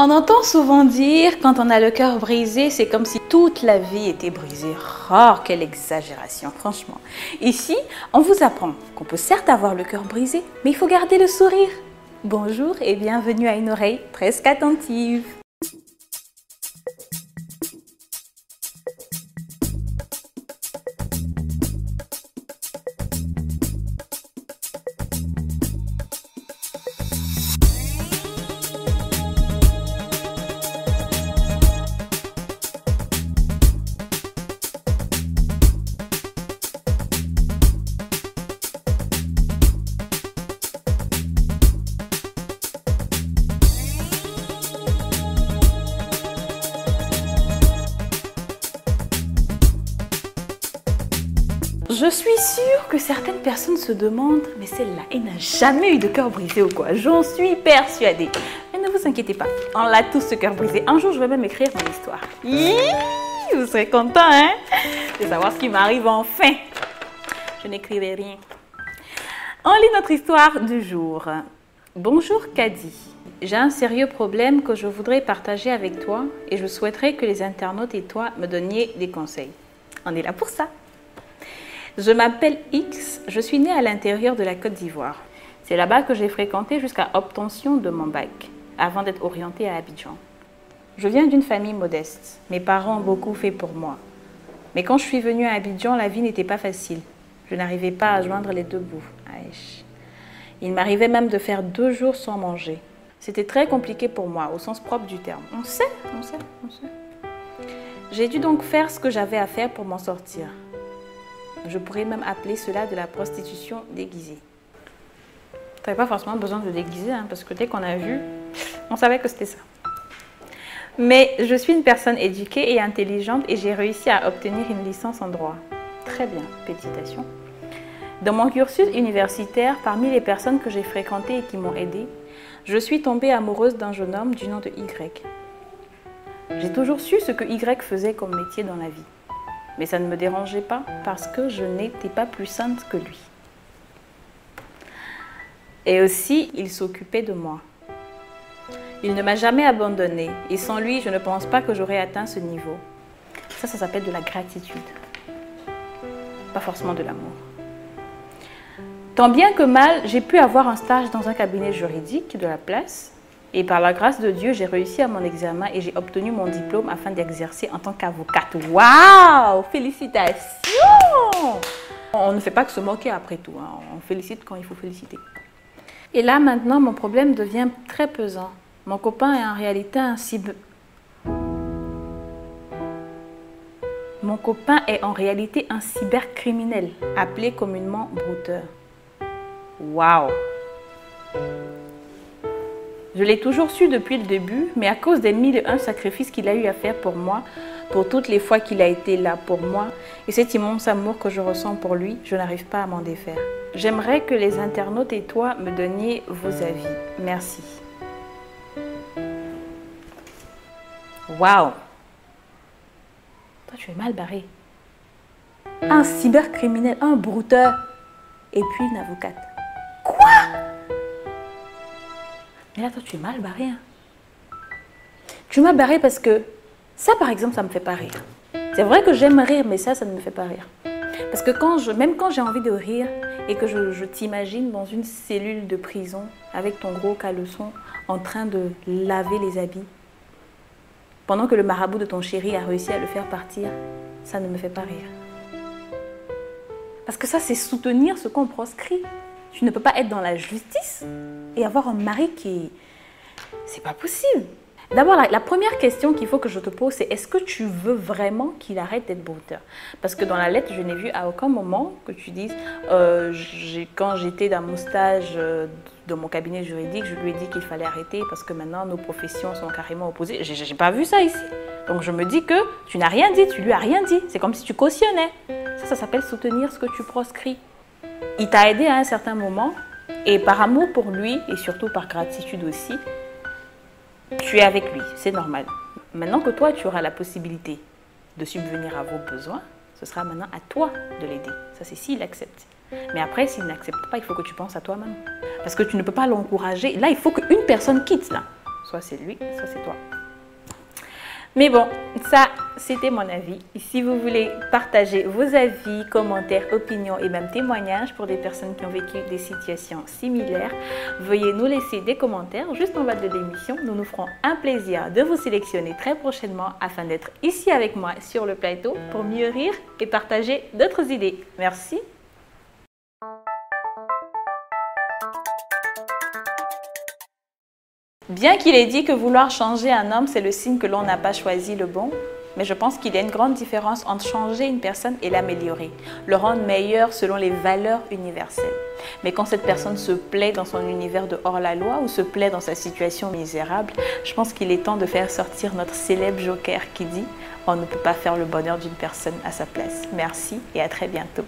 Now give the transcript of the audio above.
On entend souvent dire, quand on a le cœur brisé, c'est comme si toute la vie était brisée. Oh, quelle exagération, franchement. Ici, on vous apprend qu'on peut certes avoir le cœur brisé, mais il faut garder le sourire. Bonjour et bienvenue à une oreille presque attentive. Je suis sûre que certaines personnes se demandent, mais celle-là, elle n'a jamais eu de cœur brisé ou quoi? J'en suis persuadée. Mais ne vous inquiétez pas, on l'a tous ce cœur brisé. Un jour, je vais même écrire mon histoire. Vous serez contents, hein, de savoir ce qui m'arrive enfin. Je n'écrivais rien. On lit notre histoire du jour. Bonjour Kadi. J'ai un sérieux problème que je voudrais partager avec toi et je souhaiterais que les internautes et toi me donniez des conseils. On est là pour ça. Je m'appelle X, je suis née à l'intérieur de la Côte d'Ivoire. C'est là-bas que j'ai fréquenté jusqu'à obtention de mon bac, avant d'être orientée à Abidjan. Je viens d'une famille modeste. Mes parents ont beaucoup fait pour moi. Mais quand je suis venue à Abidjan, la vie n'était pas facile. Je n'arrivais pas à joindre les deux bouts. Aïe. Il m'arrivait même de faire 2 jours sans manger. C'était très compliqué pour moi, au sens propre du terme. On sait. J'ai dû donc faire ce que j'avais à faire pour m'en sortir. Je pourrais même appeler cela de la prostitution déguisée. Tu n'avais pas forcément besoin de déguiser, hein, parce que dès qu'on a vu, on savait que c'était ça. Mais je suis une personne éduquée et intelligente et j'ai réussi à obtenir une licence en droit. Très bien, félicitations. Dans mon cursus universitaire, parmi les personnes que j'ai fréquentées et qui m'ont aidée, je suis tombée amoureuse d'un jeune homme du nom de Y. J'ai toujours su ce que Y faisait comme métier dans la vie. Mais ça ne me dérangeait pas parce que je n'étais pas plus sainte que lui. Et aussi, il s'occupait de moi. Il ne m'a jamais abandonnée et sans lui, je ne pense pas que j'aurais atteint ce niveau. Ça s'appelle de la gratitude. Pas forcément de l'amour. Tant bien que mal, j'ai pu avoir un stage dans un cabinet juridique de la place. Et par la grâce de Dieu, j'ai réussi à mon examen et j'ai obtenu mon diplôme afin d'exercer en tant qu'avocate. Waouh! Félicitations! On ne fait pas que se moquer après tout, hein. On félicite quand il faut féliciter. Et là, maintenant, mon problème devient très pesant. Mon copain est en réalité un cybercriminel, appelé communément brouteur. Waouh! Je l'ai toujours su depuis le début, mais à cause des 1001 sacrifices qu'il a eu à faire pour moi, pour toutes les fois qu'il a été là pour moi, et cet immense amour que je ressens pour lui, je n'arrive pas à m'en défaire. J'aimerais que les internautes et toi me donniez vos avis. Merci. Waouh! Toi, tu es mal barré. Un cybercriminel, un brouteur, et puis une avocate. Quoi? Mais là, toi, tu es mal barré. Hein. Tu m'as barré parce que ça, par exemple, ça ne me fait pas rire. C'est vrai que j'aime rire, mais ça ne me fait pas rire. Parce que même quand j'ai envie de rire et que je t'imagine dans une cellule de prison avec ton gros caleçon en train de laver les habits, pendant que le marabout de ton chéri a réussi à le faire partir, ça ne me fait pas rire. Parce que ça, c'est soutenir ce qu'on proscrit. Tu ne peux pas être dans la justice et avoir un mari qui... C'est pas possible. D'abord, la première question qu'il faut que je te pose, c'est est-ce que tu veux vraiment qu'il arrête d'être brouteur? Parce que dans la lettre, je n'ai vu à aucun moment que tu dises quand j'étais dans mon stage dans mon cabinet juridique, je lui ai dit qu'il fallait arrêter parce que maintenant, nos professions sont carrément opposées. J'ai pas vu ça ici. Donc, je me dis que tu n'as rien dit, tu lui as rien dit. C'est comme si tu cautionnais. Ça s'appelle soutenir ce que tu proscris. Il t'a aidé à un certain moment et par amour pour lui et surtout par gratitude aussi, tu es avec lui, c'est normal. Maintenant que toi, tu auras la possibilité de subvenir à vos besoins, ce sera maintenant à toi de l'aider. Ça, c'est s'il accepte. Mais après, s'il n'accepte pas, il faut que tu penses à toi-même. Parce que tu ne peux pas l'encourager. Là, il faut qu'une personne quitte, là. soit c'est lui, soit c'est toi. Mais bon, ça, c'était mon avis. Et si vous voulez partager vos avis, commentaires, opinions et même témoignages pour des personnes qui ont vécu des situations similaires, veuillez nous laisser des commentaires juste en bas de l'émission. Nous nous ferons un plaisir de vous sélectionner très prochainement afin d'être ici avec moi sur le plateau pour mieux rire et partager d'autres idées. Merci. Bien qu'il ait dit que vouloir changer un homme, c'est le signe que l'on n'a pas choisi le bon, mais je pense qu'il y a une grande différence entre changer une personne et l'améliorer, le rendre meilleur selon les valeurs universelles. Mais quand cette personne se plaît dans son univers de hors-la-loi ou se plaît dans sa situation misérable, je pense qu'il est temps de faire sortir notre célèbre joker qui dit « On ne peut pas faire le bonheur d'une personne à sa place ». Merci et à très bientôt.